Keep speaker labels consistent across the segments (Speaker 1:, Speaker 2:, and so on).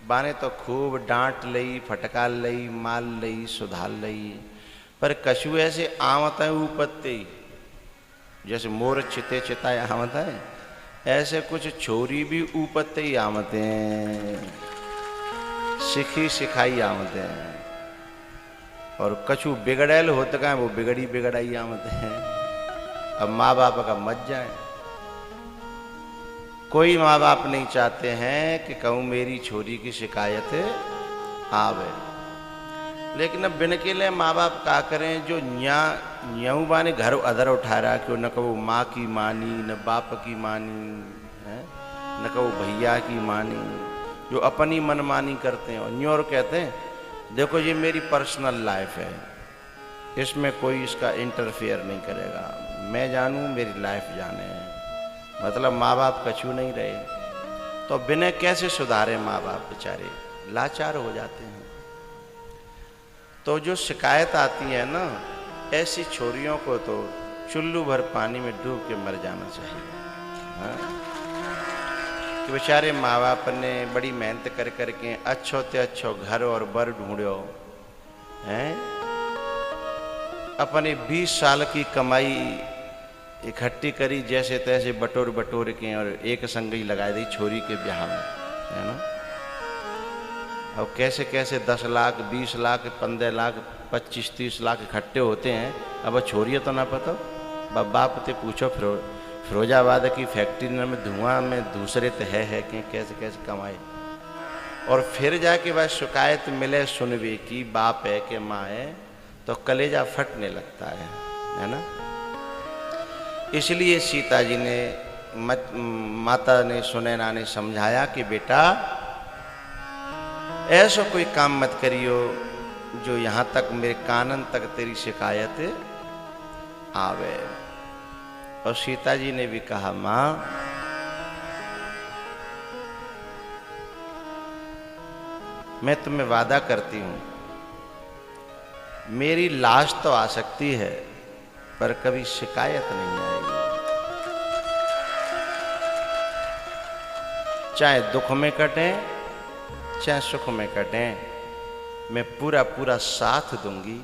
Speaker 1: बाने तो खूब डांट लई, फटकार लई, माल लई, सुधार लई, पर कछु ऐसे आवत है ऊपत्ते ही, जैसे मोर चिते चिताए आवत है, ऐसे कुछ छोरी भी ऊपत्ते ही आवते हैं, सिखी सिखाई आवते हैं। और कछु बिगड़ैल होते का वो बिगड़ी बिगड़ाई आवते हैं। अब माँ बाप का मत जाए, कोई माँ बाप नहीं चाहते हैं कि कहूँ मेरी छोरी की शिकायत आवे, लेकिन अब बिन के लिए माँ बाप का करें, जो न्याऊ बाने घर अदर उठा रहा कि न कहो माँ की मानी, न बाप की मानी है, न कहो भैया की मानी, जो अपनी मनमानी करते हैं। और न्यू और कहते हैं देखो ये मेरी पर्सनल लाइफ है, इसमें कोई इसका इंटरफेयर नहीं करेगा, मैं जानूं मेरी लाइफ जाने है। मतलब माँ बाप कछू नहीं रहे, तो बिना कैसे सुधारे माँ बाप बेचारे लाचार हो जाते हैं। तो जो शिकायत आती है ना, ऐसी छोरियों को तो चुल्लू भर पानी में डूब के मर जाना चाहिए। हाँ? कि बेचारे माँ बाप ने बड़ी मेहनत कर करके अच्छो ते अच्छो घर और बर ढूंढो हैं, अपने 20 साल की कमाई इकट्ठी करी, जैसे तैसे बटोर बटोर के और एक संगई लगा दी छोरी के ब्याह में, है ना। अब कैसे कैसे 10 लाख, 20 लाख, 15 लाख, 25-30 लाख इकट्ठे होते हैं। अब छोरिया तो ना पता, बाप ते पूछो फिरोजाबाद की फैक्ट्री में धुआं में दूसरे तो है कि कैसे कैसे कमाए। और फिर जाके बस शिकायत मिले सुनवे की बाप है कि माँ है, तो कलेजा फटने लगता है ना। इसलिए सीता जी ने माता ने सुनैना ने समझाया कि बेटा ऐसा कोई काम मत करियो जो यहाँ तक मेरे कानन तक तेरी शिकायत आवे। और सीता जी ने भी कहा माँ मैं तुम्हें वादा करती हूँ, मेरी लाश तो आ सकती है पर कभी शिकायत नहीं आएगी। चाहे दुख में कटे चाहे सुख में कटे, मैं पूरा पूरा साथ दूंगी।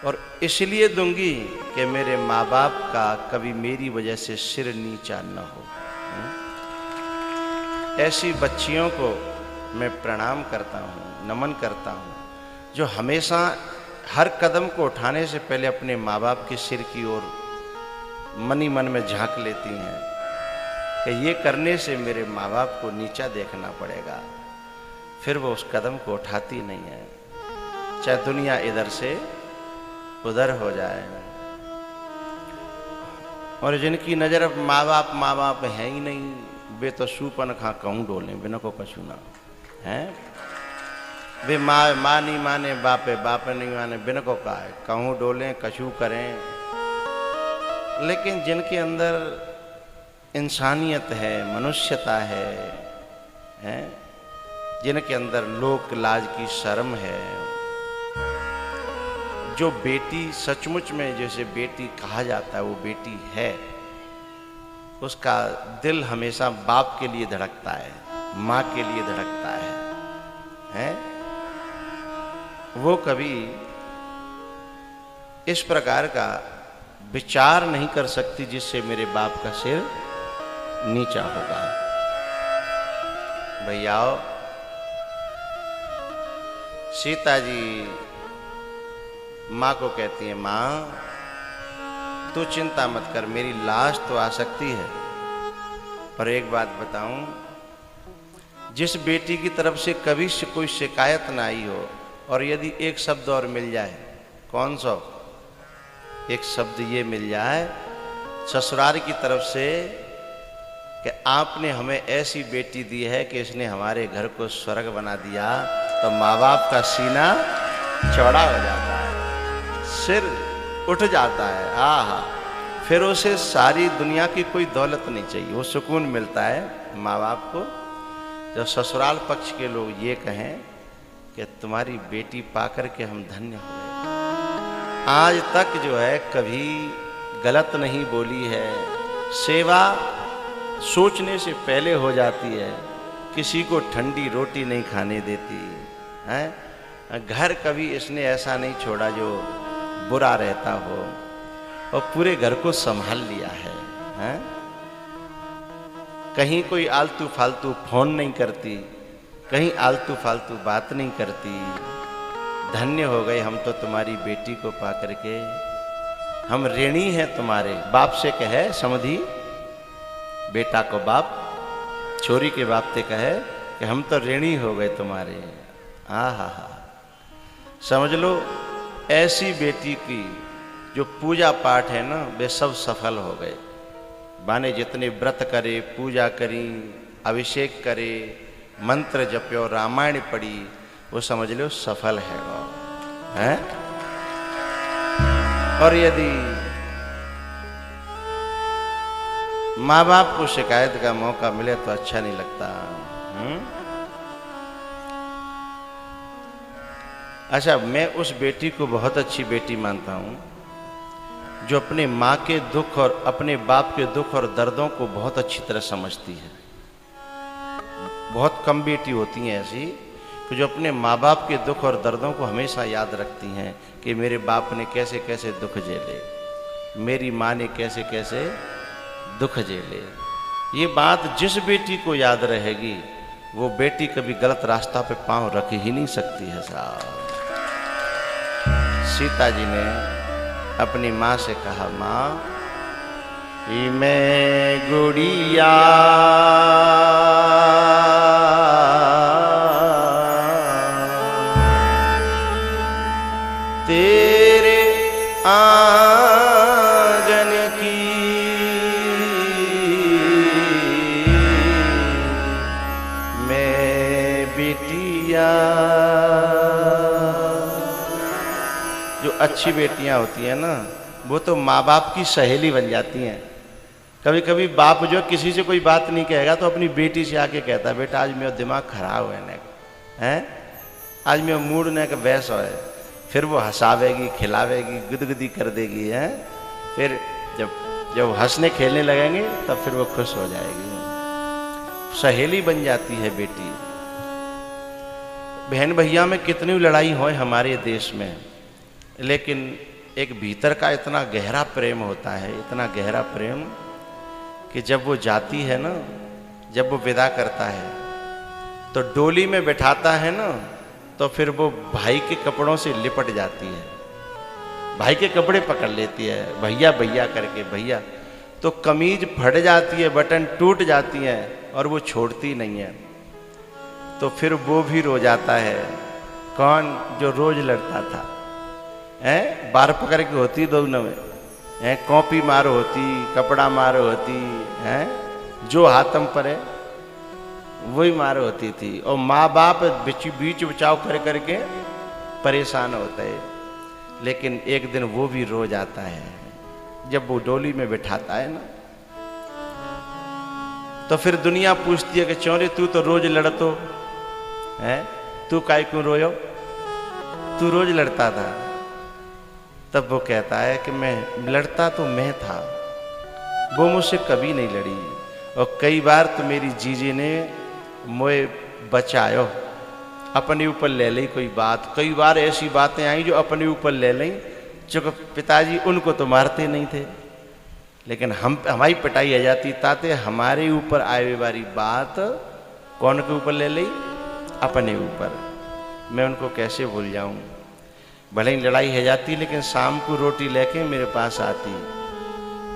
Speaker 1: और इसलिए दूंगी कि मेरे माँ बाप का कभी मेरी वजह से सिर नीचा न हो। ऐसी बच्चियों को मैं प्रणाम करता हूँ, नमन करता हूँ, जो हमेशा हर कदम को उठाने से पहले अपने माँ बाप के सिर की ओर मन ही मन में झांक लेती हैं कि ये करने से मेरे माँ बाप को नीचा देखना पड़ेगा, फिर वो उस कदम को उठाती नहीं है, चाहे दुनिया इधर से उधर हो जाए। और जिनकी नजर अब माँ बाप है ही नहीं, वे तो सूपन खा कहूँ डोले बिना को कछू ना है। वे माँ नहीं माने बाप नहीं माने बिन को का है, कहूँ डोलें कछू करें। लेकिन जिनके अंदर इंसानियत है, मनुष्यता है, जिनके अंदर लोक लाज की शर्म है, जो बेटी सचमुच में जैसे बेटी कहा जाता है वो बेटी है, उसका दिल हमेशा बाप के लिए धड़कता है, माँ के लिए धड़कता है? वो कभी इस प्रकार का विचार नहीं कर सकती जिससे मेरे बाप का सिर नीचा होगा। भैयाओ, सीता जी माँ को कहती है माँ तू चिंता मत कर, मेरी लाश तो आ सकती है, पर एक बात बताऊं, जिस बेटी की तरफ से कभी से कोई शिकायत ना आई हो और यदि एक शब्द और मिल जाए, कौन सा? एक शब्द ये मिल जाए ससुराल की तरफ से कि आपने हमें ऐसी बेटी दी है कि इसने हमारे घर को स्वर्ग बना दिया, तो माँ बाप का सीना चौड़ा हो जाता है, सिर उठ जाता है। हाँ हाँ, फिर उसे सारी दुनिया की कोई दौलत नहीं चाहिए, वो सुकून मिलता है माँ बाप को जब ससुराल पक्ष के लोग ये कहें कि तुम्हारी बेटी पाकर के हम धन्य हो गए। आज तक जो है कभी गलत नहीं बोली है, सेवा सोचने से पहले हो जाती है, किसी को ठंडी रोटी नहीं खाने देती है। घर कभी इसने ऐसा नहीं छोड़ा जो बुरा रहता हो, और पूरे घर को संभाल लिया है? कहीं कोई आलतू फालतू फोन नहीं करती, कहीं आलतू फालतू बात नहीं करती। धन्य हो गए हम तो तुम्हारी बेटी को पा करके, हम ऋणी हैं तुम्हारे। बाप से कहे समधी, बेटा को बाप, छोरी के बाप से कहे कि हम तो ऋणी हो गए तुम्हारे। हा, समझ लो ऐसी बेटी की जो पूजा पाठ है ना, वे सब सफल हो गए। बाने जितने व्रत करे, पूजा करी, अभिषेक करे, मंत्र जप्यो, रामायण पढ़ी, वो समझ लो सफल है वो, है? और यदि माँ बाप को शिकायत का मौका मिले तो अच्छा नहीं लगता। अच्छा, मैं उस बेटी को बहुत अच्छी बेटी मानता हूँ जो अपने माँ के दुख और अपने बाप के दुख और दर्दों को बहुत अच्छी तरह समझती है। बहुत कम बेटी होती हैं ऐसी कि जो अपने माँ बाप के दुख और दर्दों को हमेशा याद रखती हैं कि मेरे बाप ने कैसे कैसे दुख झेले, मेरी माँ ने कैसे कैसे दुख झेले। ये बात जिस बेटी को याद रहेगी वो बेटी कभी गलत रास्ता पे पांव रख ही नहीं सकती है साहब। सीता जी ने अपनी माँ से कहा, माँ मैं गुड़िया तेरे आंगन की, मैं बेटिया। जो अच्छी बेटियां होती हैं ना, वो तो माँ बाप की सहेली बन जाती हैं। कभी कभी बाप जो किसी से कोई बात नहीं कहेगा तो अपनी बेटी से आके कहता है, बेटा आज मेरा दिमाग खराब है, आज मेरा मूड ने का वैसा है। फिर वो हंसावेगी, खिलावेगी, गुदगुदी कर देगी, है? फिर जब हंसने खेलने लगेंगे तब फिर वो खुश हो जाएगी। सहेली बन जाती है बेटी। बहन भैया में कितनी लड़ाई हो हमारे देश में, लेकिन एक भीतर का इतना गहरा प्रेम होता है, इतना गहरा प्रेम कि जब वो जाती है ना, जब वो विदा करता है तो डोली में बैठाता है ना, तो फिर वो भाई के कपड़ों से लिपट जाती है, भाई के कपड़े पकड़ लेती है, भैया भैया करके, भैया। तो कमीज फट जाती है, बटन टूट जाती है और वो छोड़ती नहीं है। तो फिर वो भी रो जाता है। कौन? जो रोज लड़ता था, है? बार पकड़ के होती दोनों में, है? कॉपी मारो होती, कपड़ा मारो होती, है? जो हाथम पड़े वही मारो होती थी। और माँ बाप बीच बचाव कर करके परेशान होते हैं। लेकिन एक दिन वो भी रो जाता है जब वो डोली में बिठाता है ना। तो फिर दुनिया पूछती है कि चौरे तू तो रोज लड़तो है, तू काहे क्यों रोयो, तू रोज लड़ता था। तब वो कहता है कि मैं लड़ता तो मैं था, वो मुझसे कभी नहीं लड़ी। और कई बार तो मेरी जीजी ने मोए बचायो, अपने ऊपर ले ली कोई बात। कई बार ऐसी बातें आई जो अपने ऊपर ले ली, चूँकि पिताजी उनको तो मारते नहीं थे, लेकिन हमारी पिटाई आ जाती ताते हमारे ऊपर आए वाली बात कौन के ऊपर ले ली? अपने ऊपर। मैं उनको कैसे भूल जाऊं? भले ही लड़ाई है जाती, लेकिन शाम को रोटी लेके मेरे पास आती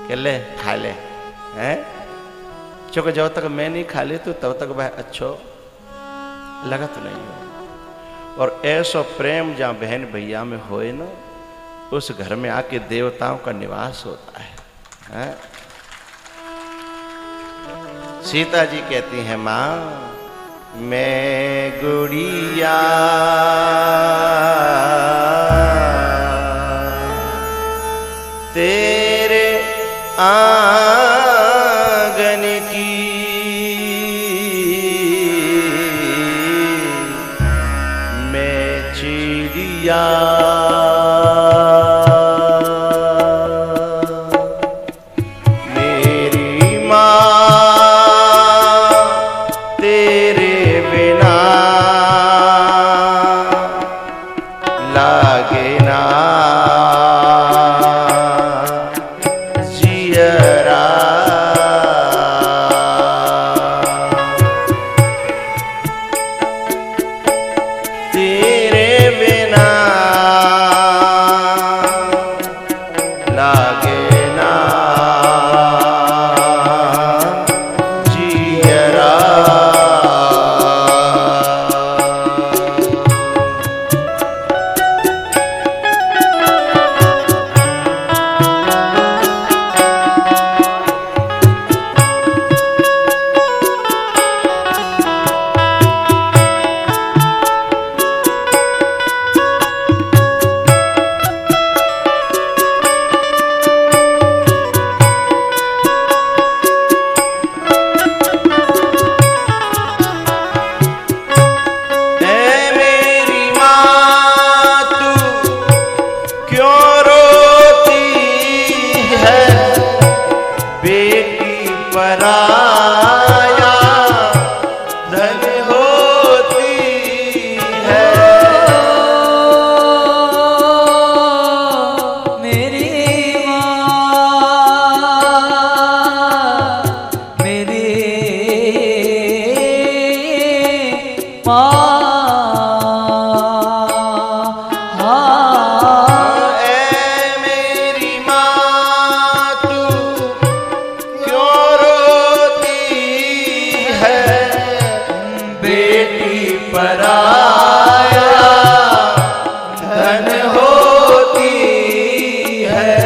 Speaker 1: कि ले खा ले, हैं? चूँकि जब तक मैं नहीं खा ले तो तब तक वह अच्छो लगत नहीं हो। और ऐसा प्रेम जहाँ बहन भैया में होए ना, उस घर में आके देवताओं का निवास होता है, हैं? सीता जी कहती हैं, माँ मैं गुड़िया तेरे आंगन की, मैं चिड़िया मेरी माँ तेरे तेरे बिना लागे ना जियरा। पराया धन होती है।
Speaker 2: मेरी माँ
Speaker 1: पराया धन होती है।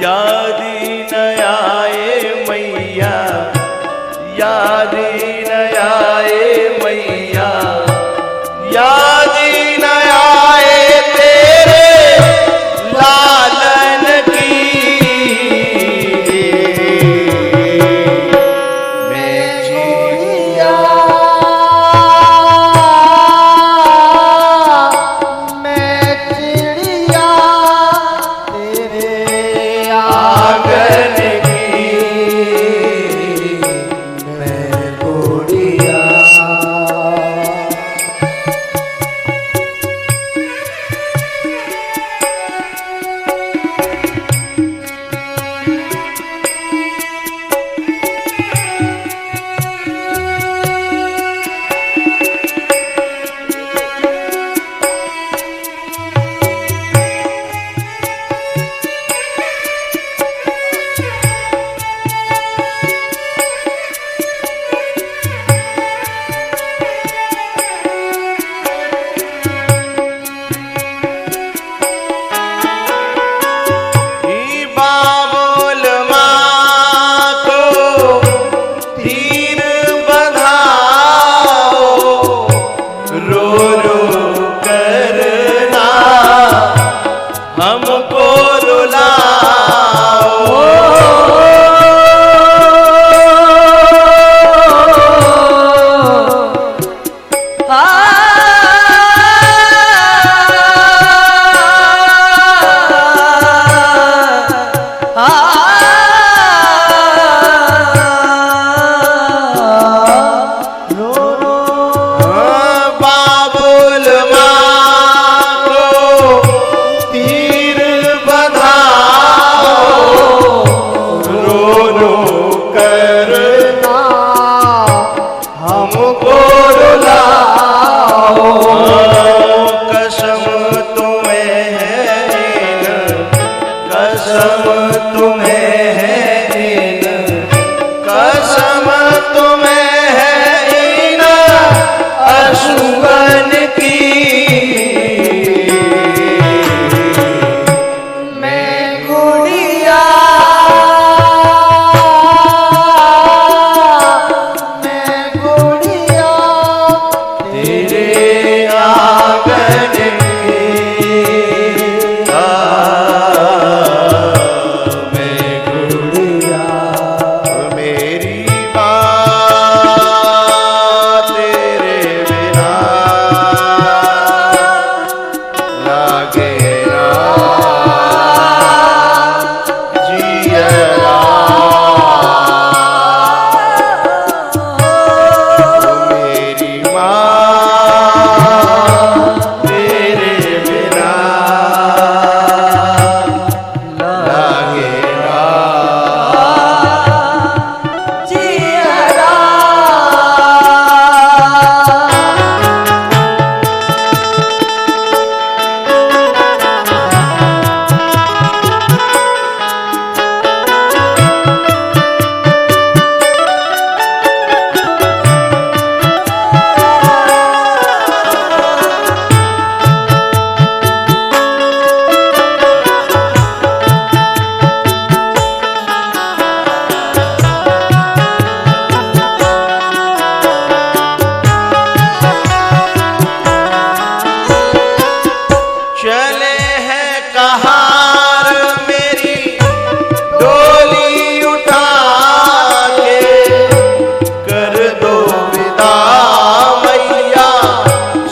Speaker 1: याद न आए मैया, याद न आए मैया, याद न आए तेरे लालन की। मैं जिया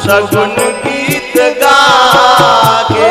Speaker 1: सगुन गीत गा के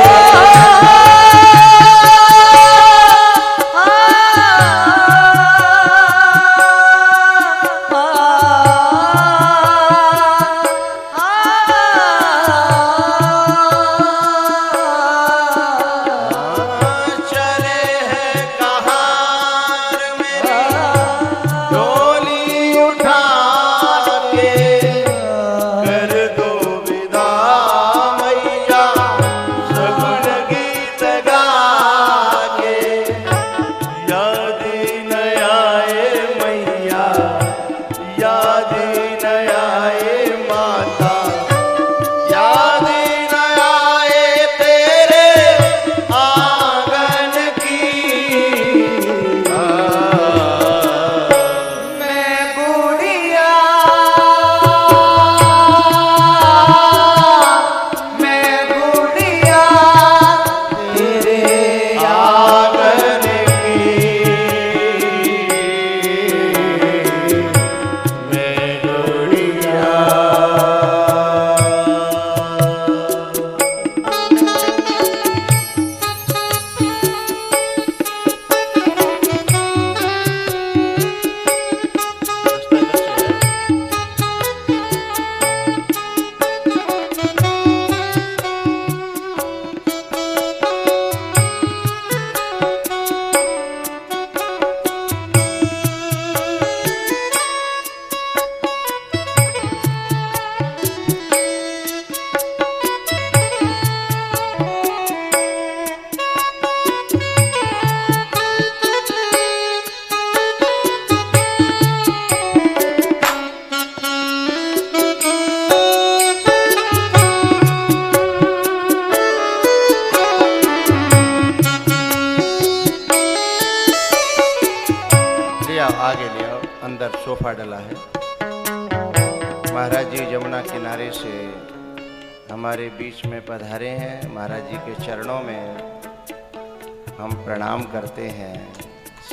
Speaker 1: आगे ले आओ। अंदर सोफा डला है। महाराज जी यमुना किनारे से हमारे बीच में पधारे हैं। महाराज जी के चरणों में हम प्रणाम करते हैं।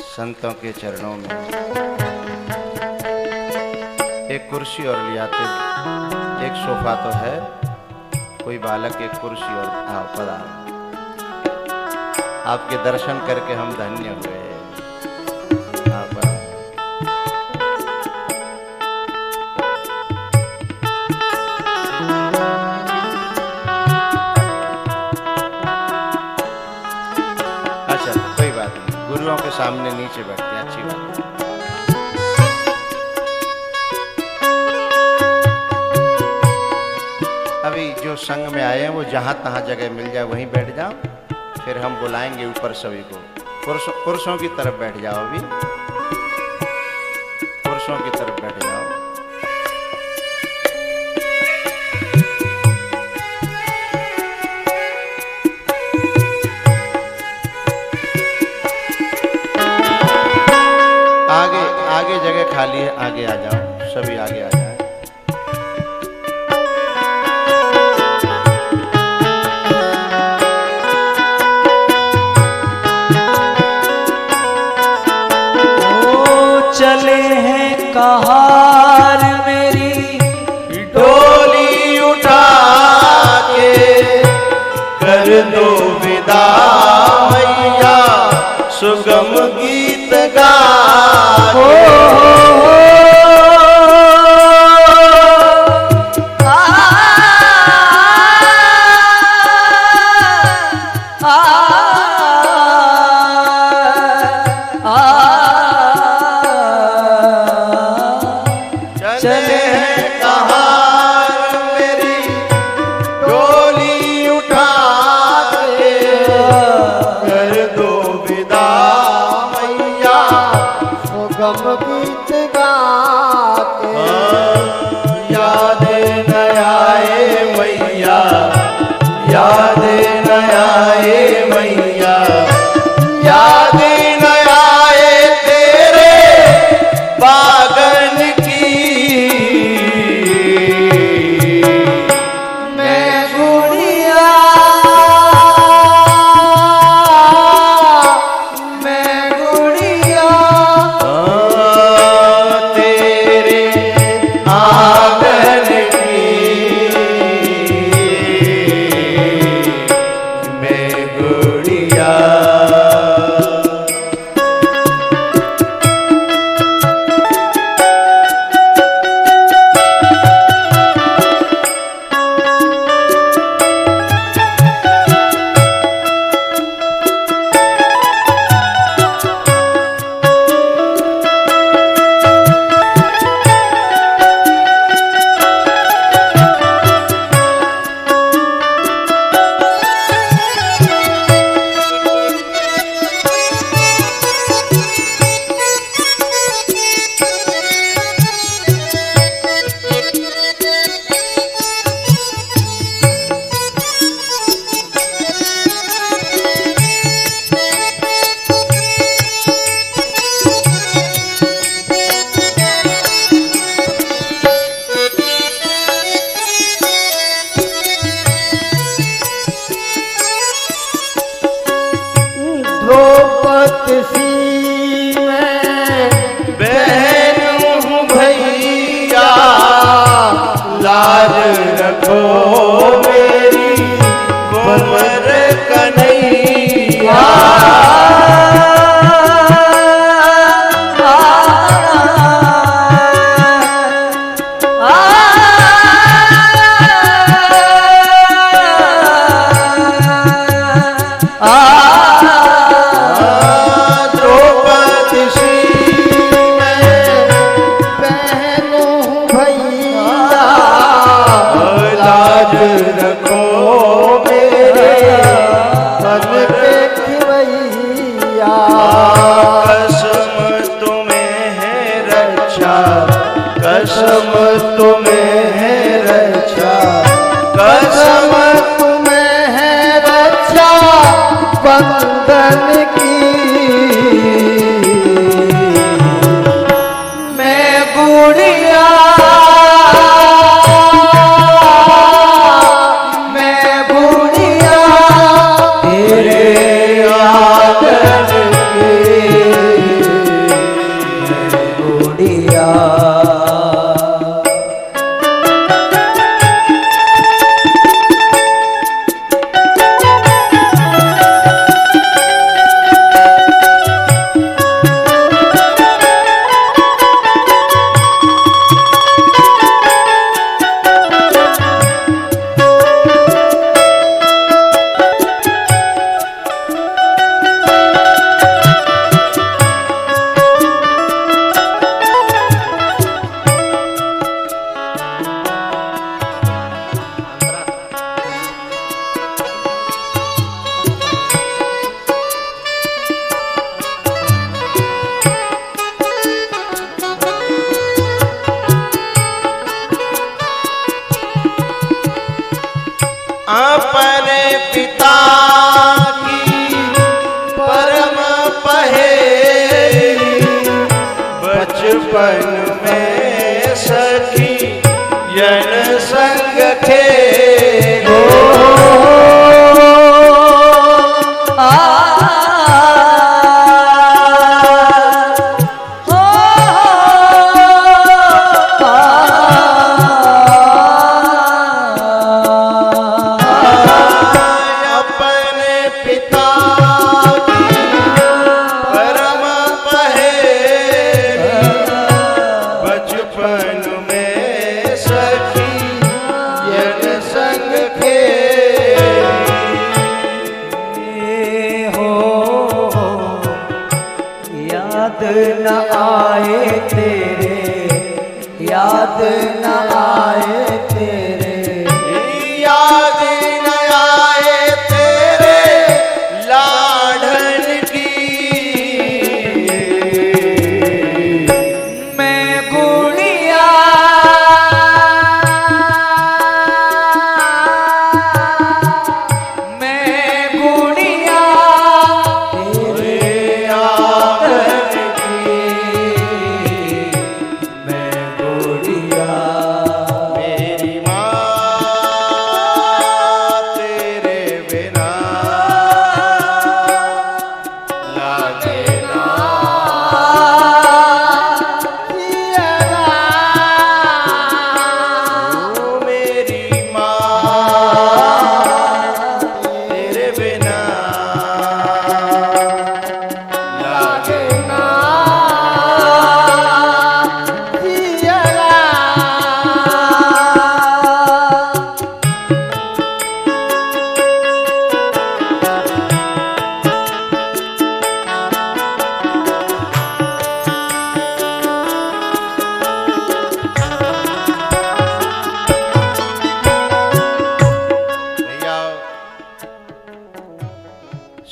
Speaker 1: संतों के चरणों में एक कुर्सी और ले आते। एक सोफा तो है, कोई बालक एक कुर्सी और आओ पधारो। आपके दर्शन करके हम धन्य हुए। गुरुओं के सामने नीचे बैठते हैं, अच्छी बात है। अभी जो संग में आए हैं वो जहां तहां जगह मिल जाए वहीं बैठ जाओ। फिर हम बुलाएंगे ऊपर सभी को। पुरुषों की तरफ बैठ जाओ। अभी पुरुषों की तरफ बैठ जाओ। आगे जगह खाली है, आगे आ जाओ। सभी आगे आ जाए।
Speaker 2: ओ चले हैं कहार मेरी
Speaker 1: डोली उठा के कर दो विदा मैया सुगम गीत गा। लाज रखो मेरी कुंवर कन्हैया। कसम तुम्हें है रक्षा, कसम तुम्हें है रक्षा बंधन की। मैं गुड़िया तेरे आदर की, मैं गुड़िया अपने पिता की परम पहेली, बचपन में सखी यन संग खेलो। याद न आए तेरे, याद न आए तेरे, याद न आए तेरे लाडन की। मैं गुड़िया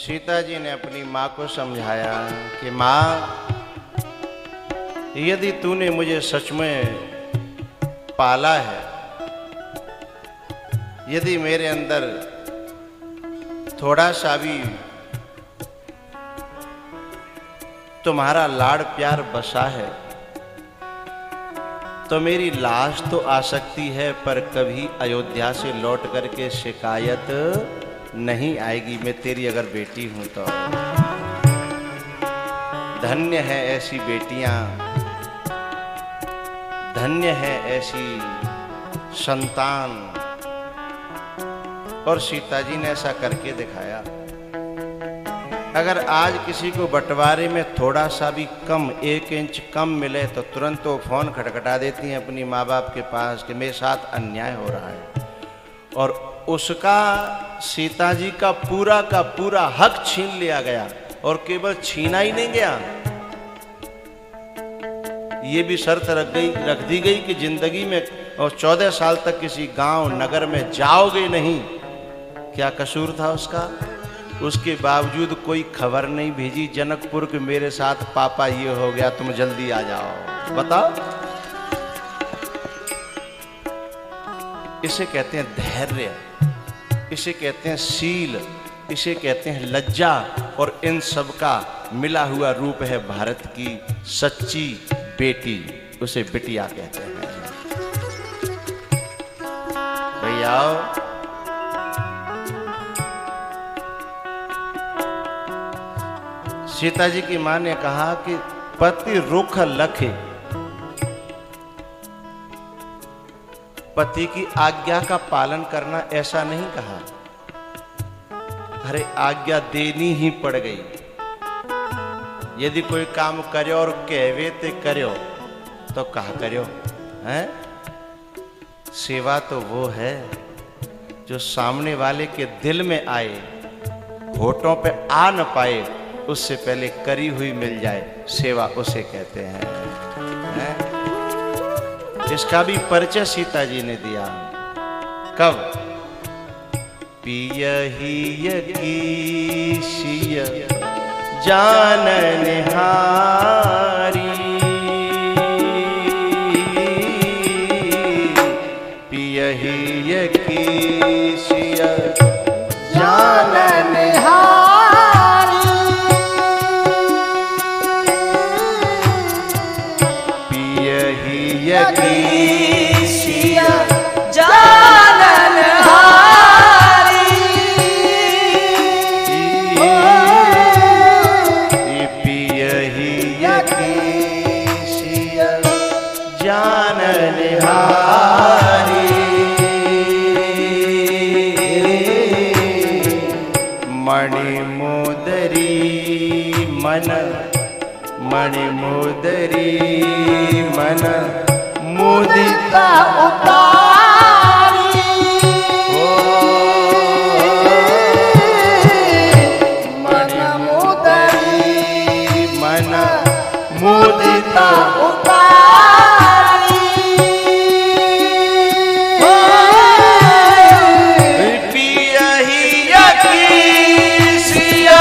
Speaker 1: सीता जी ने अपनी माँ को समझाया कि माँ, यदि तूने मुझे सच में पाला है, यदि मेरे अंदर थोड़ा सा भी तुम्हारा लाड़ प्यार बसा है, तो मेरी लाश तो आ सकती है पर कभी अयोध्या से लौट करके शिकायत नहीं आएगी। मैं तेरी अगर बेटी हूं तो धन्य है ऐसी बेटियां, धन्य है ऐसी संतान। और सीता जी ने ऐसा करके दिखाया। अगर आज किसी को बंटवारे में थोड़ा सा भी कम, 1 इंच कम मिले तो तुरंत वो फोन खटखटा देती हैं अपनी माँ बाप के पास कि मेरे साथ अन्याय हो रहा है। और उसका सीता जी का पूरा हक छीन लिया गया। और केवल छीना ही नहीं गया, ये भी शर्त रख दी गई कि जिंदगी में और 14 साल तक किसी गांव नगर में जाओगे नहीं। क्या कसूर था उसका? उसके बावजूद कोई खबर नहीं भेजी जनकपुर के मेरे साथ पापा ये हो गया, तुम जल्दी आ जाओ। बताओ, इसे कहते हैं धैर्य, इसे कहते हैं शील, इसे कहते हैं लज्जा। और इन सब का मिला हुआ रूप है भारत की सच्ची बेटी, उसे बिटिया कहते हैं। भैया सीता जी की मां ने कहा कि पति रुख लखे, पति की आज्ञा का पालन करना ऐसा नहीं कहा। अरे आज्ञा देनी ही पड़ गई। यदि कोई काम करो और कहवे ते करो तो कहा करो हैं? सेवा तो वो है जो सामने वाले के दिल में आए, होठों पे आ न पाए, उससे पहले करी हुई मिल जाए, सेवा उसे कहते हैं। इसका भी परिचय सीता जी ने दिया। कब? पियहिय कीशिय जानन हारी, पियहिय कीशिय जानन हारी, पियहिय कीशिय जानन हारी, पियहिय कीशिय जानन हारी। मणिमुदरी मन, मणिमुदरी मन मुदिता उतारी, मणिमुदरी मन मुदिता उतारी, पियहिय कीशिय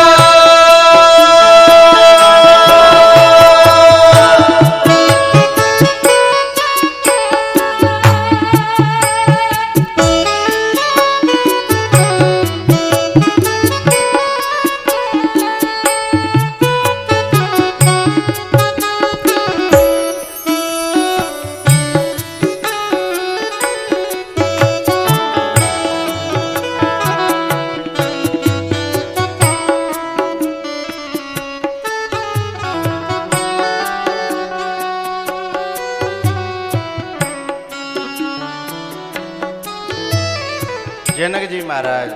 Speaker 1: जनक जी महाराज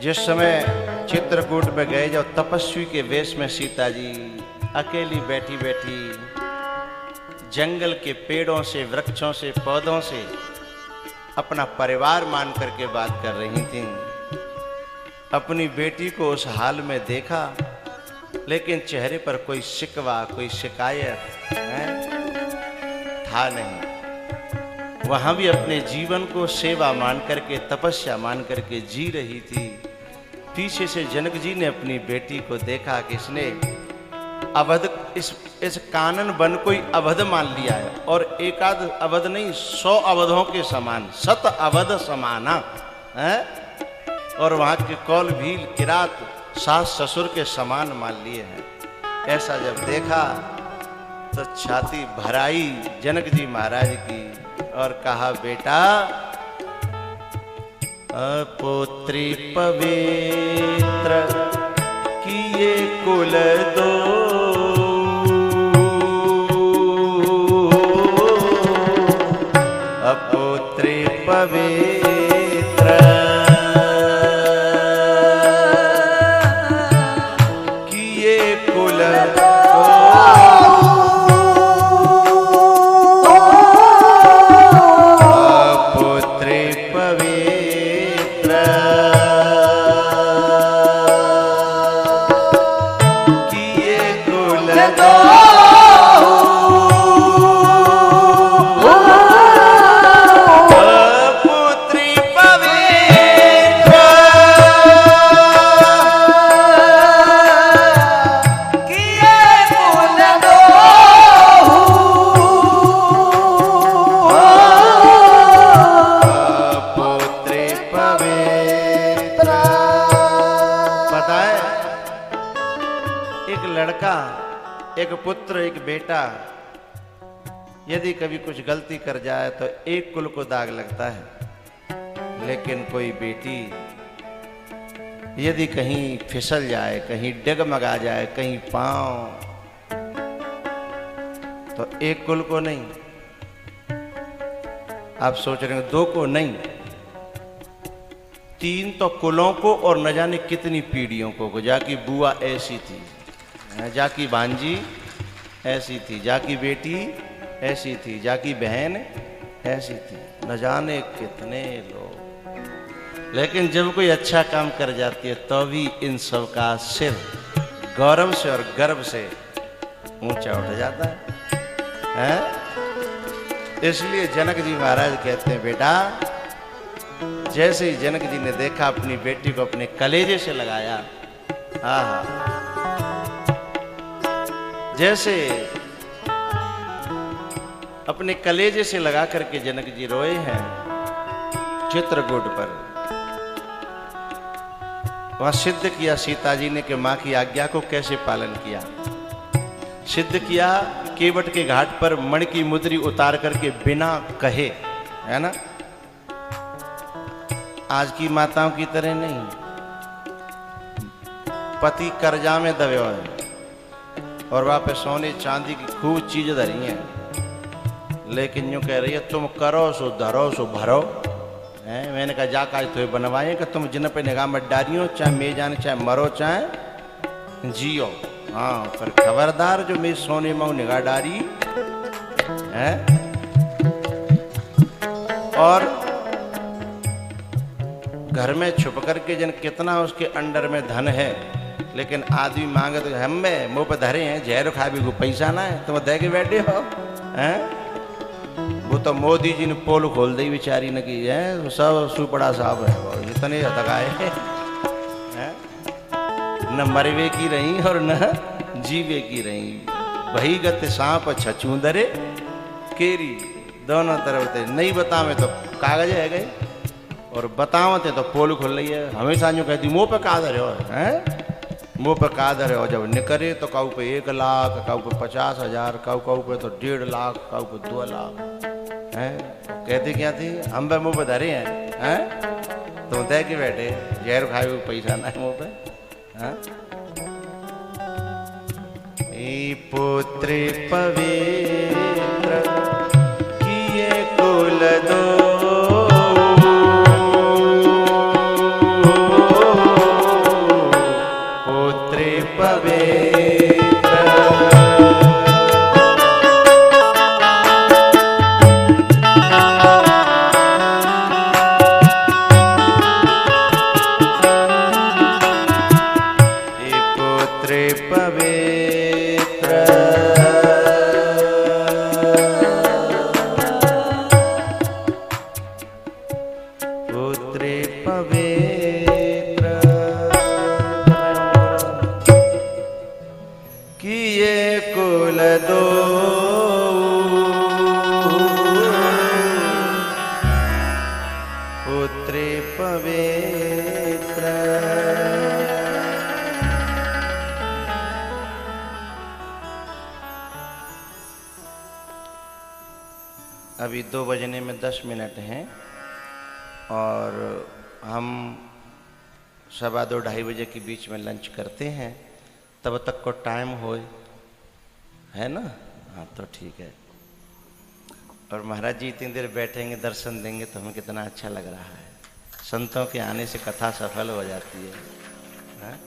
Speaker 1: जिस समय चित्रकूट में गए, जब तपस्वी के वेश में सीता जी अकेली बैठी बैठी जंगल के पेड़ों से, वृक्षों से, पौधों से अपना परिवार मान करके बात कर रही थीं, अपनी बेटी को उस हाल में देखा, लेकिन चेहरे पर कोई शिकवा, कोई शिकायत था नहीं। वहां भी अपने जीवन को सेवा मान करके, तपस्या मान करके जी रही थी। पीछे से जनक जी ने अपनी बेटी को देखा कि इसने अवध, इस कानन वन को ही अवध मान लिया है। और एकाध अवध नहीं, 100 अवधों के समान, 7 अवध समाना है। और वहां के कौल भील, किरात, सास ससुर के समान मान लिए हैं। ऐसा जब देखा तो छाती भराई जनक जी महाराज की और कहा, बेटा पुत्री पवित्र किए कुल दो, अपुत्र पवित्र किए कुल पुत्री पवित्र किए कुल एक पुत्र एक बेटा यदि कभी कुछ गलती कर जाए तो एक कुल को दाग लगता है, लेकिन कोई बेटी यदि कहीं फिसल जाए, कहीं डगमगा जाए, कहीं पांव, तो एक कुल को नहीं, आप सोच रहे हो 2 को नहीं, 3 तो कुलों को और न जाने कितनी पीढ़ियों को। जाकी बुआ ऐसी थी, जाकी भांजी ऐसी थी, जाकी बेटी ऐसी थी, जाकी बहन ऐसी थी, न जाने कितने लोग। लेकिन जब कोई अच्छा काम कर जाती है तो भी इन सब का सिर गौरव से और गर्व से ऊंचा उठ जाता है? इसलिए जनक जी महाराज कहते हैं, बेटा जैसे ही जनक जी ने देखा अपनी बेटी को अपने कलेजे से लगाया, हाँ, जैसे अपने कलेजे से लगा करके जनक जी रोए हैं चित्रकूट पर। वहां सिद्ध किया सीता जी ने कि मां की आज्ञा को कैसे पालन किया। सिद्ध किया केवट के घाट पर मणि की मुद्री उतार करके बिना कहे, है ना, आज की माताओं की तरह नहीं, पति कर्जा में दबे हुए हैं और वहां पे सोने चांदी की खूब चीज धरी हैं, लेकिन यूं कह रही है तुम करो सो धरो सो भरो। मैंने कहा जाकर तो बनवाए कि तुम जिन पे निगाह मत डालियो, चाहे मैं जाने, चाहे मरो चाहे जियो, हाँ, पर खबरदार जो मैं सोने में निगाह डाली है। और घर में छुप करके जन कितना उसके अंडर में धन है, लेकिन आदमी मांगे तो हम में मुंह पे धरे हैं, जहर खा भी को पैसा ना है, तुम दे के बैठे हो हैं। वो तो मोदी जी ने पोल खोल दी बेचारी ने की है, सब सुपड़ा साहब है, वो इतने दगाए हैं, न मरवे की रही और न जीवे की रही। वही गत सांप छछूंदरे केरी, दोनों तरफ थे। नहीं बतावे तो कागज है गए और बतावते तो पोल खुल रही है। हमेशा यूँ कहती मुँह पे कादर हो, हैं मुँह पे कादर हो, जब निकले तो काऊ पे 1 लाख, काऊ पे 50,000, काऊ पे तो 1.5 लाख, काऊ पे 2 लाख, हैं। कहती क्या थी, हम पे मुँह पे धरे हैं, तुम दे के बैठे, जहर खाए हुए पैसा ना है मुँह पे, हैं। पुत्र पवित्र किए कुल दो, अभी 2 बजने में 10 मिनट हैं और हम 2:15 बजे के बीच में लंच करते हैं, तब तक को टाइम हो, है ना? हाँ तो ठीक है। और महाराज जी इतनी देर बैठेंगे, दर्शन देंगे तो हमें कितना अच्छा लग रहा है। संतों के आने से कथा सफल हो जाती है, हाँ?